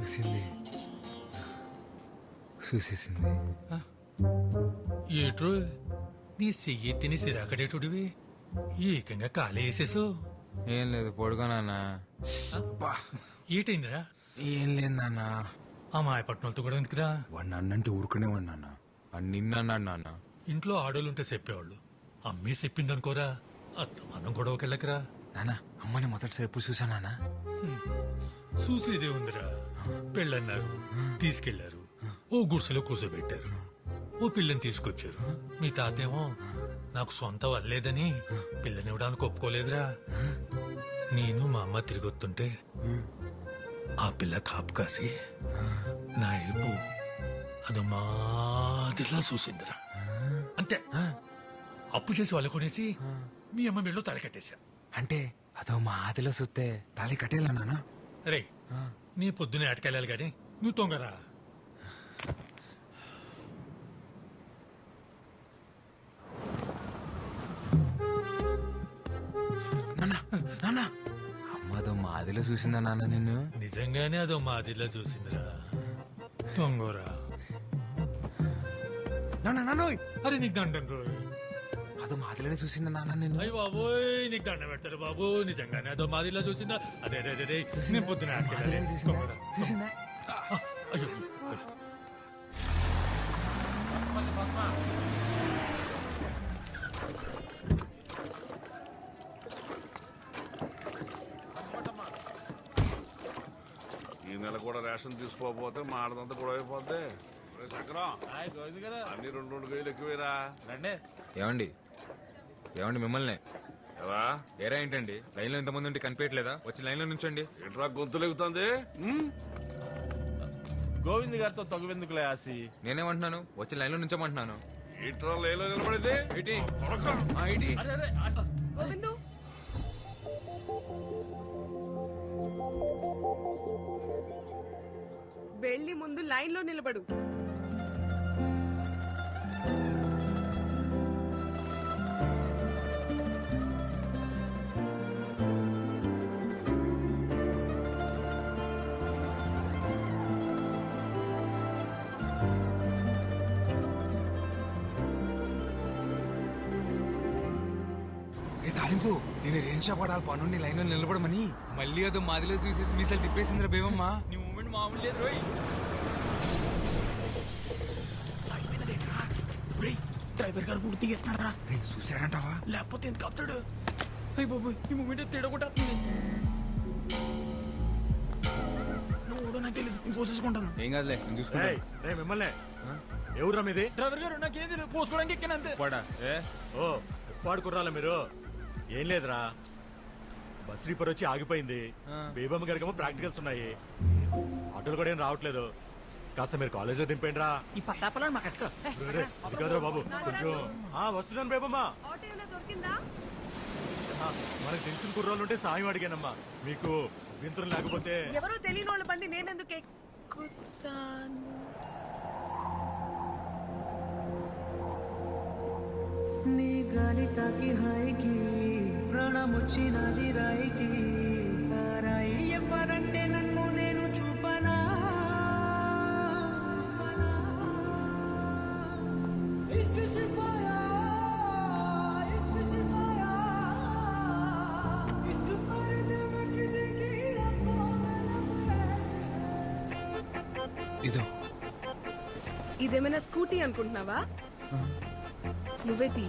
చూసింది, చూసేసింది. ఏట్రో నీ చెయ్యి తిని సిరాకడేటుడివి ఏకంగా కాలే వేసేసావు. ఏం లేదు పడుకోనన్నా. ఏటైందిరా? ఏం లేదు నాన్న. ఆ మాయపట్నంతో కూడా ఎందుకురా? వాడిని అన్నంటే ఊరుకునే వాడు నాన్న. వాడు నిన్నన్నాడు నాన్న. ఇంట్లో ఆడోళ్ళుంటే చెప్పేవాళ్ళు, అమ్మే చెప్పిందనుకోరా అత్తమానం గొడవకెళ్ళకరా. నాన్న అమ్మని మొదటిసారి ఎప్పుడు చూసా నాన్న? చూసేదే ఉందిరా. పెళ్ళన్నారు, తీసుకెళ్లారు, ఓ గుడిసెలో కూర్చోబెట్టారు, ఓ పిల్లని తీసుకొచ్చారు. మీ తాతేమో నాకు సొంత వల్లేదని పిల్లనివ్వడానికి ఒప్పుకోలేదురా. నేను మా అమ్మ తిరిగి వస్తుంటే ఆ పిల్ల కాపు కాసి నా ఏపు అదో మాదిరిలా చూసిందిరా. అంతే, అప్పు చేసి వాళ్ళు కొనేసి మీ అమ్మ మెళ్ళో తాళి కట్టేశా. అంటే అదో మా ఆదిలో చూస్తే తాళి కట్టేలా నాన్న? రే, నీ పొద్దునే ఆటకెళ్ళాలి గాని నువ్వు తొంగరా. అమ్మదో మా ఆదిలో చూసిందా నాన్న నిన్ను? నిజంగానే అదో మాదిరిలా చూసిందిరా. తొంగోరా. అరే నీకు దండం రోజు అదో మాదిలోనే చూసిందా నాన్న నిన్ను? అయ్యి బాబోయ్, నీకు దండం పెడతారు బాబు. నిజంగానే అదో మాదిరిలా చూసిందా? అదే అదే అదే నేను పొద్దున చూసిందా? అయ్యో ఈ నెల కూడా రేషన్ తీసుకోకపోతే మాడదంతా కూడా అయిపోద్ది. చక్రం అన్ని 2 కేజీలు ఎక్కువేరా. ఏమండి ఏమండి మిమ్మల్ని ఎలా ఏరా ఏంటండి? లైన్ లో ఎంతమంది ఉంటే కనిపించట్లేదా? వచ్చి లైన్ లో నుంచండి. ఏంట్రా గొంతులెగుతుంది? గోవింద్ గారితో తొగవెందుకులే ఆసి. నేనేమంటున్నాను, వచ్చి లైన్ లో నుంచోమంటున్నాను. ఏంట్రా లేలో నిలబడింది? గోవిందు, వెళ్ళి ముందు లైన్ లో నిలబడు. తాలింపు నేను రేంజ్ పడాలి పనుండి లైన్ లో నిలబడమని. మళ్ళీ అదో మాదిలో చూసేసి మీసాలు తిప్పేసిందిరా బేవమ్మా. నీ మూమెంట్ మామూలు లేదు రోయ్. డ్రైవర్ గారు కూడా దిగెత్తున్నారా? చూసాడంటావా? లేకపోతే ఎందుకు ఆపుతాడు? అయ్యి బాబు, ఈ మూమెంట్ తేడగొట్టేస్తుంది. నువ్వు నాకు తెలియదు, నేను పోసేసుకుంటాను. ఏం కాదులే, నేను చూసుకుంటా. మిమ్మల్ని ఎవరురా మీది? డ్రైవర్ గారు నాకేం తెలియదు, పోసుకోవడానికి ఎక్కిన అంతే. ఓ పాడుకుర్రాలా మీరు? ఏం లేదురా, బస్ రీపర్ వచ్చి ఆగిపోయింది. బేబమ్మ గారికేమో ప్రాక్టికల్స్ ఉన్నాయి. ఆటోలు కూడా ఏం రావట్లేదు. కాస్త మీరు కాలేజీలో దింపండి రా. ఈ పత్తాపలా మాకు అట్టుకో. అది కాదురా బాబు, కొంచెం వస్తున్నాను బేబమ్మ. ఆటో ఏమైనా దొరికిందా? మనకు తెలిసిన కుర్రాళ్ళుంటే సాయం అడిగానమ్మా. మీకు అభ్యంతరం లేకపోతే. ఎవరో తెలియని వాళ్ళ బండి నేనెందుకు ఎక్కుతాను? నీ గాలి తాకి హాయికి ప్రాణమొచ్చినది రాయికి. రాయి ఎవరంటే నన్ను నేను చూపనా? ఇదేమైనా స్కూటీ అనుకుంటున్నావా? నువ్వే తీ.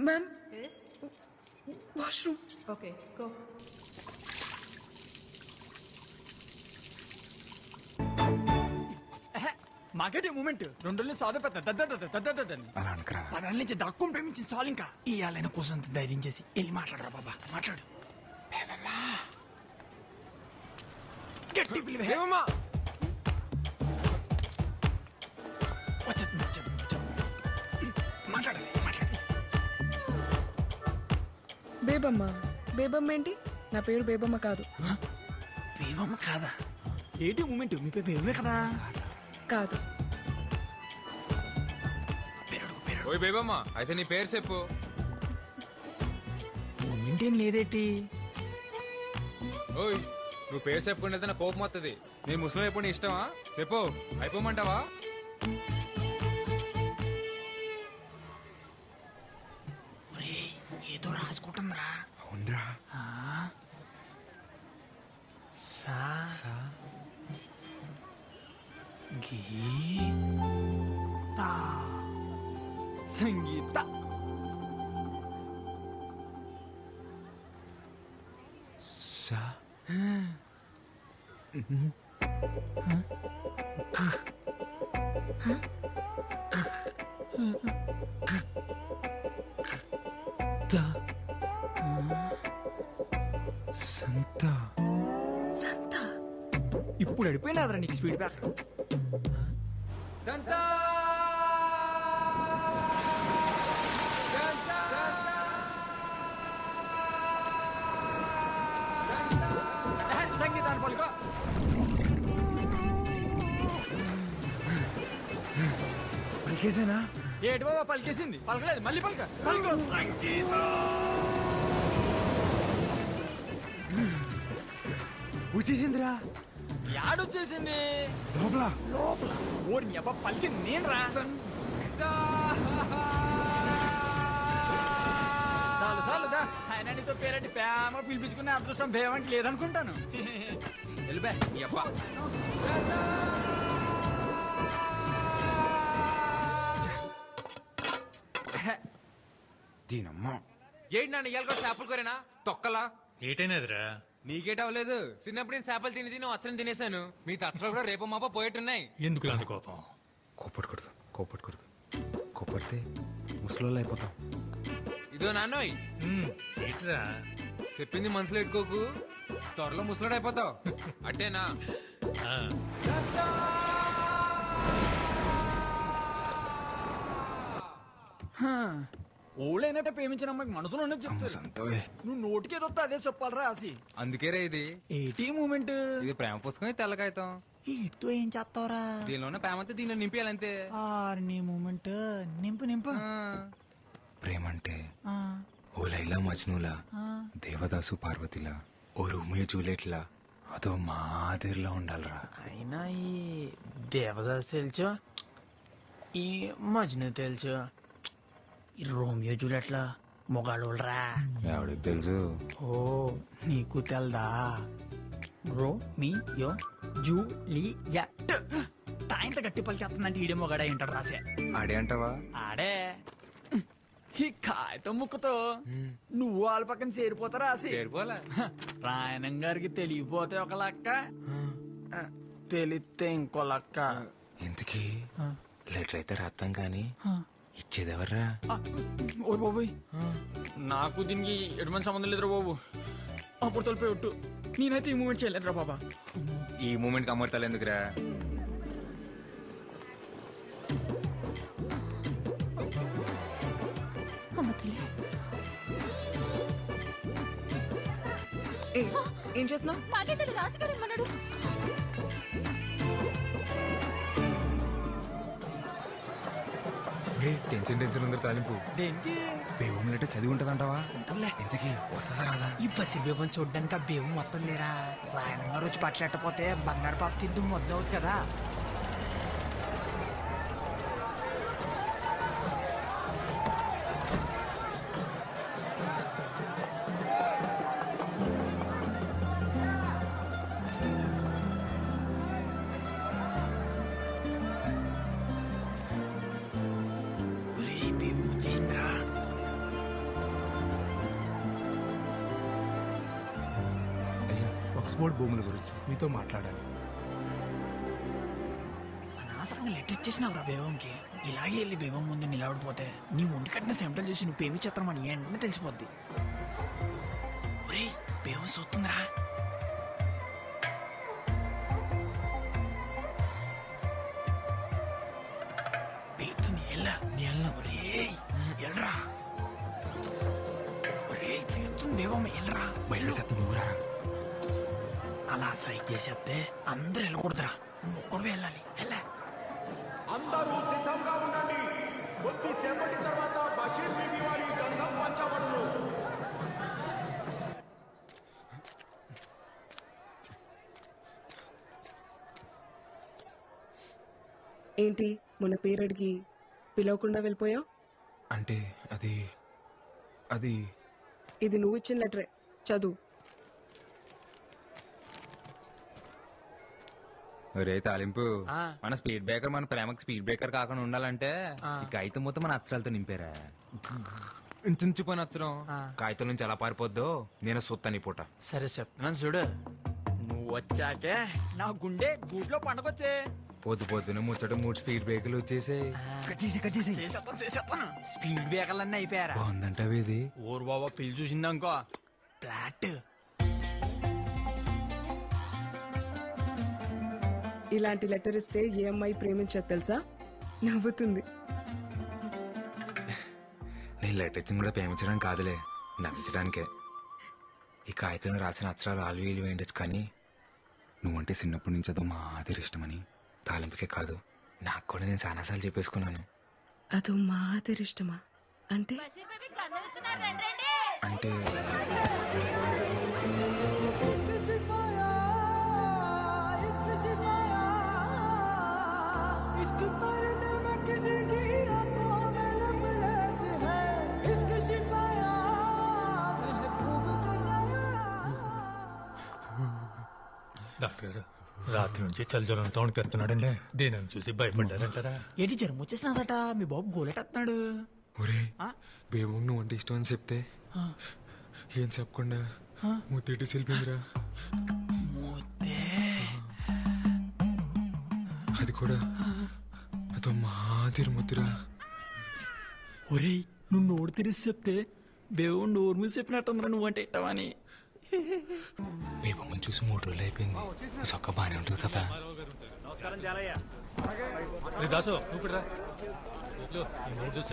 Ma'am Yes? Washroom. Okay, go. మాకేటి మూమెంట్ 2 రోజులు సాధ పెద్ద అలా అనకరా. 10 ఏళ్ళ నుంచి దాక్కుని ప్రేమించింది చాలు ఇంకా ఇయ్యాలైన కోసం ధైర్యం చేసి వెళ్ళి మాట్లాడరా బాబా మాట్లాడు గట్టి పిలివే మాట్లాడేసి మాట్లాడు బేబమ్మ. బేబమ్మ ఏంటి? నా పేరు బేబమ్మ కాదు. బేబమ్మ కాదా ఏంటి మూమెంట్ మీ పేరు బేబమే కదా కాదు. ఓయ్ బేబమ్మ, అయితే నీ పేరు చెప్పు. మూమెంట్ ఏం లేదేటి ఓయ్, నువ్వు పేరు చెప్పుకుంటే నా కోపం వస్తుంది. నేను ముస్లిం అయిపోయి ఇష్టమా? చెప్పు, అయిపోమంటావా? ఏదో రాసుకుంటుందిరా అవునరా. సంగీత సంత. సంత. ఇప్పుడు అడిపోయినాదరా నీకు స్పీడ్ బ్రేకర్ సంత. సంగీతాన్ని పలుకో పలికేసేనా? ఏటి బాబా పలికేసింది పలకలేదు మళ్ళీ పలుకో సంగీత వచ్చేసిందిరా. యాడొచ్చేసింది లోపల. లోపల ఓరి మీ అబ్బా పలికింది నేను రా చాలు చాలు దా ఆయన నీతో పేరంటి ప్రేమ పిలిపించుకునే అదృష్టం భేమంటి లేదనుకుంటాను వెళ్ళిపే నీ అబ్బా. దీనమ్మ ఏంటి నన్ను ఇయ్యాలి చేపలు కోరేనా తొక్కలా? ఏటైనదిరా నీకేట అవ్వలేదు. చిన్నప్పుడు నేను చేపలు తిని తిని వచ్చరం తినేసాను. మీ తచ్చలు కూడా రేపు మాప పోయేట్టున్నాయి. ఎందుకు అంత కోపం కోపడకూడదు, కోపడకూడదు. కోపడితే ముసలోళ్ళు అయిపోతాం. ఇదో నాన్నోయ్, ఏట్రా చెప్పింది మనసులో ఎట్టుకోకు, త్వరలో ముసలోడు అయిపోతావు. అట్టేనా? ఆ, ఓళ్ళైనట్టే ప్రేమించిన అమ్మాయికి మనసులో ఉన్నది చెప్తారు నువ్వు నోటికి ఏదొస్తా అదే చెప్పాలరా ఆసి అందుకే రే ఇది. ఏటీ మూమెంట్ ఇది ప్రేమ పుస్తకం, తెల్ల కాగితం. ఇటుతో ఏం చేస్తావరా దీనిలోనే ప్రేమ అంతా దీనిలో నింపేయాలంతే. నీ మూమెంట్ నింపు నింపు ప్రేమ అంటే ఓ లైలా మజ్నులా, దేవదాసు పార్వతిలా, ఓ రోమియో జూలియట్లా, అదో మాదిరిలా ఉండాలిరా. అయినా ఈ దేవదాస్ తెలుసు, ఈ మజ్ను తెలుసు, ఈ రోమియో జూలియట్లా మొగాళ్ళరా. ఎవడికి తెలుసు? ఓ నీకు తెల్దా? రోమియో జూలియట్ తాయింత గట్టి పలికేస్తుందంటే ఈడే మొగాడే ఉంటాడు రాసే. ఆడే అంటావా? ఆడే ఈ కాగితం ముక్కతో నువ్వు వాళ్ళ పక్కన చేరిపోతా రాసి. చేరిపోలే. రాయణం గారికి తెలియపోతే ఒక లెక్క, తెలిస్తే ఇంకో లెక్క. ఇంతకీ లెటర్ అయితే రాస్తాం కానీ ఇచ్చేదెవర్రా? ఓ బాబోయ్, నాకు దీనికి ఎటువంటి సంబంధం లేదురా బాబు. అప్పుడు తొలిపోయి ఒట్టు నేనైతే ఈ మూమెంట్ చేయలేదురా బాబా. ఈ మూమెంట్ అమర్తాలు ఎందుకురా? ఏం చేస్తున్నావు? నాకే తెలియదు, రాసిగాడు ఇమ్మన్నాడు. టెన్షన్ టెన్షన్ ఉందరు తాలింపు. దేనికి? బేవం లెటర్ చదివి ఉంటదంటావా? ఉంటుందిలే. ఇంతకీ వస్తుందా రాదా? ఈ బసి బేబం చూడ్డానికి ఆ బేవం మొత్తం లేరా. రాయణం గారు వచ్చి పట్లెట్టపోతే బంగారు పాప తిద్దు మొదలవుతుంది కదా. వక్స్ బోర్డ్ భూముల గురించి మీతో మాట్లాడాలి. అనవసరంగా లెటర్ ఇచ్చేసినావు బేబంకి. ఇలాగే వెళ్ళి బేబం ముందు నిలబడిపోతే నీ ఒంటి కట్టిన సెంటల్ చూసి నువ్వు పేమి చేస్తామని వెంటనే తెలిసిపోద్ది. ఒరేయ్ బేబం చూస్తుందిరా. పిలుస్తుంది ఎల్లా నీ ఎల్లా. ఒరేయ్ ఎల్రా. ఒరేయ్ పిలుస్తుంది బేబమ్మ ఎల్రా. అలా సైక్ చేసేస్తే అందరూ వెళ్ళకూడదురా. నువ్వు ఒక్కడు వెళ్ళాలి. వెళ్ళా. అందరూ సిద్ధంగా ఉండండి. కొద్దిసేపటి తర్వాత బషీర్ బీబీ వారి గంధం పంచబడును. ఏంటి మొన్న పేరడికి పిలవకుండా వెళ్ళిపోయావు? అంటే అది అది ఇది నువ్వు ఇచ్చిన లెటరే, చదువు. ఒరే తాలింపు, మన స్పీడ్ బ్రేకర్ మన ప్రేమకు స్పీడ్ బ్రేకర్ కాకుండా ఉండాలంటే ఈ కాగితం మొత్తం మన అక్షరాలతో నింపారా. ఇంచుపోయిన అక్షరం కాగితం నుంచి ఎలా పారిపోద్దో నేను చూస్తాను ఈ పూట. సరే చెప్తున్నాను చూడు. నువ్వు వచ్చాకే నా గుండె గూట్లో పండగొచ్చే. పొద్దు పొద్దున ముచ్చట 3 స్పీడ్ బ్రేకర్లు వచ్చేసాయి. స్పీడ్ బ్రేకర్లన్నీ అయిపోయారా? బాగుందంటావు ఇది. ఊరు బాబా పిల్లి చూసిందనుకో ఫ్లాట్. ఇలాంటి లెటర్ ఇస్తే ఏ అమ్మాయి ప్రేమించదు తెలుసా? నవ్వుతుంది. నేను లెటర్ ఇచ్చింది కూడా ప్రేమించడం కాదులే, నవ్వించడానికే. ఈ కాగితం రాసిన అక్షరాలు ఆల్వీలు వేయండొచ్చు, కానీ నువ్వంటే చిన్నప్పటి నుంచి అదో మాదిరి ఇష్టమని తాలింపుకే కాదు నాకు కూడా నేను చాలాసార్లు చెప్పేసుకున్నాను. అదో మాదిరి ఇష్టమా అంటే? అంటే డాక్టర్ గారు రాత్రి నుంచి చలిజ్వరం తోడుకెత్తున్నాడండి. దీనిని చూసి భయపడ్డారంటారా? ఏంటి జ్వరం వచ్చేసినదట? మీ బాబు గోలెట్టేస్తున్నాడు. ఒరే బేబు నువ్వు అంటే ఇష్టం అని చెప్తే ఏం చెప్పకుండా ముత్తేటి సెల్పిందిరా. అది కూడా అదో మాదిరి ముద్దురా. ఒరేయ్ నువ్వు నోరు తెరిసి చెప్తే బేబు నోరు మూసి చెప్పినట్టుందిరా నువ్వంటే ఇట్టమని. బేబమ్మని చూసి 3 రోజులు అయిపోయింది. సొక్క బానే ఉంటుంది కదా. దాసు నువ్వు రా.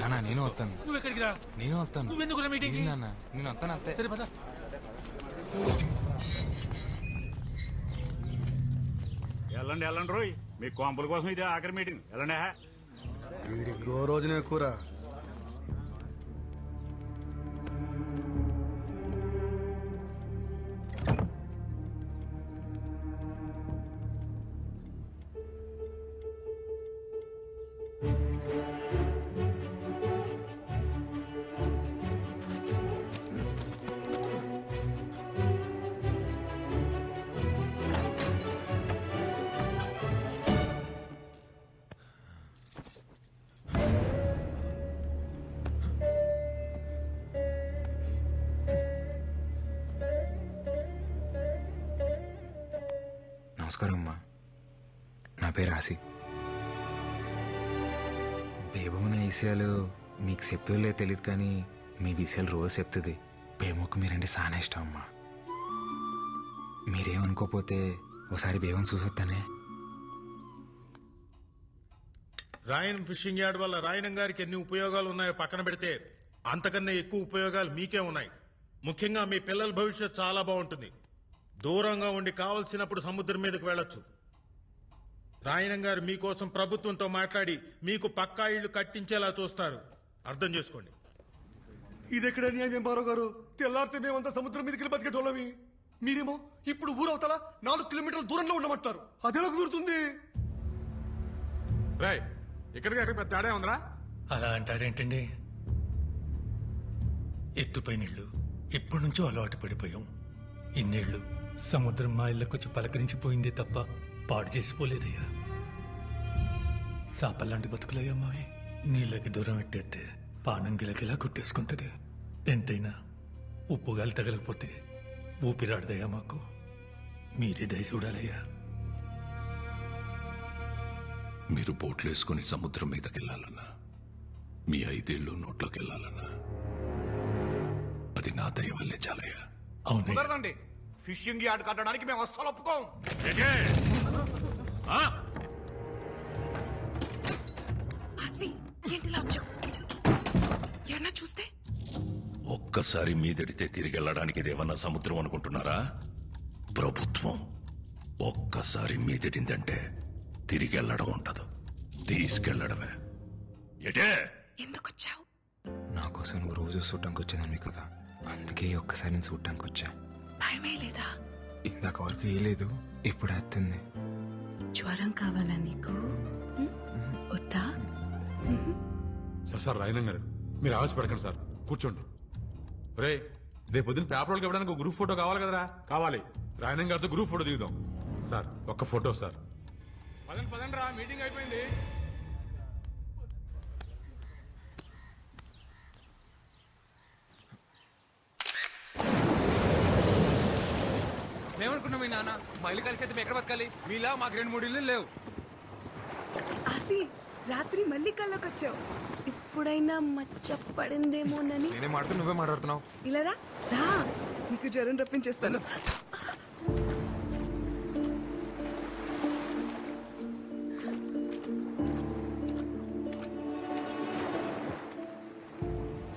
నాన్న నేను వస్తాను. నువ్వు ఎక్కడికి రా? నేను వస్తాను. నువ్వెందుకు మీటింగ్? నాన్న నేను వస్తాను అంతే. సరే పద. వెళ్ళండి వెళ్ళండి రోయ్, మీ కొంపల కోసం ఇదే ఆఖరి మీటింగ్. వెళ్ళండి. వీడికి రోజునే కూర. నమస్కారం అమ్మా, నా పేరు ఆసి. బేబమ్మ నా విషయాలు మీకు చెప్తుందో తెలియదు, కానీ మీ విషయాలు రోజు చెప్తుంది. బేబమ్మకు మీరంటే చాలా ఇష్టం అమ్మా. మీరేమనుకోపోతే ఒకసారి బేబం చూసొస్తానే. రాయన్ ఫిషింగ్ యార్డ్ వల్ల రాయనం గారికి ఎన్ని ఉపయోగాలు ఉన్నాయో పక్కన పెడితే అంతకన్నా ఎక్కువ ఉపయోగాలు మీకే ఉన్నాయి. ముఖ్యంగా మీ పిల్లల భవిష్యత్ చాలా బాగుంటుంది. దూరంగా ఉండి కావలసినప్పుడు సముద్రం మీదకు వెళ్ళొచ్చు. రాయనం గారు మీకోసం ప్రభుత్వంతో మాట్లాడి మీకు పక్కా ఇళ్లు కట్టించేలా చూస్తారు. అర్థం చేసుకోండి. ఇది ఎక్కడ న్యాయం బారో గారు? తెల్లారితే మేమంతా సముద్రం మీదకి బతికేటోళ్ళమి. మీరేమో ఇప్పుడు ఊరవతల 4 కిలోమీటర్ల దూరంలో ఉండమంటారు. అదెలా కుదురుతుంది? రాయ్ ఇక్కడికి అక్కడ పెద్ద తేడా ఉందిరా. అలా అంటారేంటండి? ఎత్తుపై నీళ్లు ఎప్పటి నుంచో అలవాటు పడిపోయాం. ఇన్నేళ్లు సముద్రం మా ఇళ్ళకొచ్చి పలకరించిపోయిందే తప్ప పాడు చేసిపోలేదయ్యా. సాపల్లాంటి బతుకులయ్యా మావి. నీళ్ళకి దూరం ఎట్టేస్తే పానం గిలకిలా కొట్టేసుకుంటది. ఎంతైనా ఉప్పు గాలి తగలకపోతే ఊపిరాడదయ్యా మాకు. మీరే దయ చూడాలయ్యా. మీరు బోట్లేసుకుని సముద్రం మీదకెళ్లాలన్నా, మీ 5 ఏళ్ళు నోట్లోకి వెళ్ళాలన్నా అది నా దయ వల్లే చాలయ్యా. అవునయ్యా. కుదరదండి. ఫిషింగ్ యార్డ్ కట్టడానికి మేము అస్సలు ఒప్పుకోం. ఏమన్నా చూస్తే ఒక్కసారి మీదడితే తిరిగెళ్ళడానికి ఇదేమన్నా సముద్రం అనుకుంటున్నారా? ప్రభుత్వం. ఒక్కసారి మీదడిందంటే తిరిగెళ్ళడం ఉండదు, తీసుకెళ్లడమే. ఎటే ఎందుకు వచ్చావు? నా కోసం నువ్వు రోజు చూడటానికి వచ్చేదాన్ని కదా, అందుకే ఒక్కసారి నేను చూడటానికి వచ్చా. భయమే లేదా? ఇందాక వరకు ఏ లేదు, ఇప్పుడు వస్తుంది. జ్వరం కావాలా నీకు? వద్దా? సార్ రాయనం గారు, మీరు ఆవేశపడకండి సార్, కూర్చోండి. రే, రేపు పొద్దున్న పేపర్ వాళ్ళకి ఇవ్వడానికి గ్రూప్ ఫోటో కావాలి కదరా? కావాలి. రాయనం గారితో గ్రూప్ ఫోటో దిగుదాం. సార్ ఒక్క ఫోటో సార్. పదండి రా, మీటింగ్ అయిపోయింది. మేమనుకున్నాం మీ నాన్న మా ఇల్లు కలిసి అయితే ఎక్కడ బతకాలి? మీలా మాకు 2-3 ఇల్లు లేవు. ఆసి రాత్రి మళ్ళీ కల్లోకి వచ్చావు. ఇప్పుడైనా మచ్చ పడిందేమోనని. నేనే మాట్లాడుతూ నువ్వే మాట్లాడుతున్నావు. ఇలా రా, రా, నీకు జ్వరం రప్పించేస్తాను.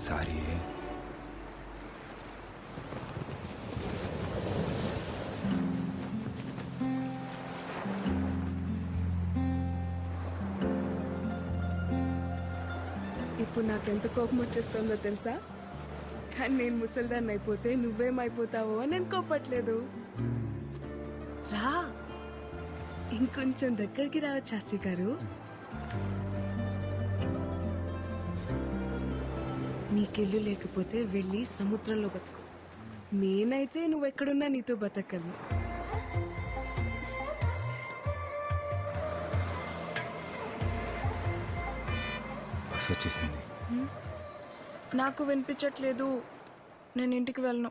సారీ. ఇప్పుడు నాకెంత కోపం వచ్చేస్తుందో తెలుసా? కానీ నేను ముసల్దాన్ని అయిపోతే నువ్వేమైపోతావో అని నేను కోపట్లేదు. రా, ఇంకొంచెం దగ్గరికి రావచ్చు ఆసి గారు. నీకెళ్ళు లేకపోతే వెళ్ళి సముద్రంలో బతుకు. నేనైతే నువ్వెక్కడున్నా నీతో బతకగలను. బస్ వచ్చేసింది. నాకు వినిపించట్లేదు, నేను ఇంటికి వెళ్ళను.